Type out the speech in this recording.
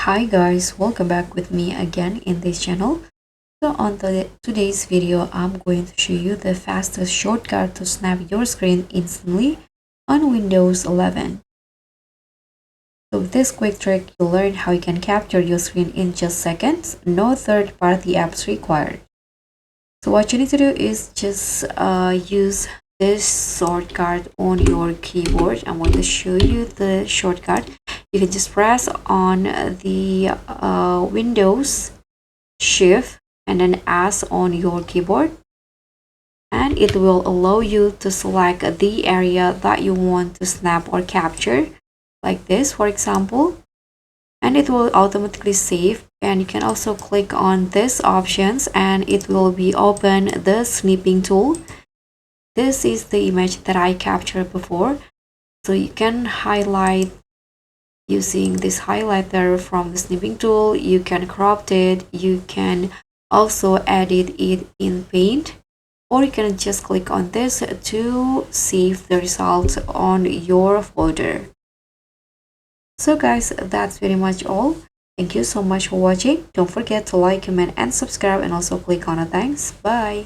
Hi guys, welcome back with me again in this channel. So on today's video, I'm going to show you the fastest shortcut to snap your screen instantly on Windows 11. So with this quick trick, you'll learn how you can capture your screen in just seconds, no third-party apps required. So what you need to do is just use this shortcut on your keyboard. I'm going to show you the shortcut. You can just press on the Windows Shift and then S on your keyboard, and it will allow you to select the area that you want to snap or capture, like this for example, and it will automatically save. And you can also click on this options and it will be open the snipping tool. This is the image that I captured before, so you can highlight using this highlighter from the snipping tool. You can crop it, you can also edit it in paint, or you can just click on this to save the results on your folder. So guys, that's pretty much all. Thank you so much for watching. Don't forget to like, comment and subscribe, and also click on a thanks. Bye.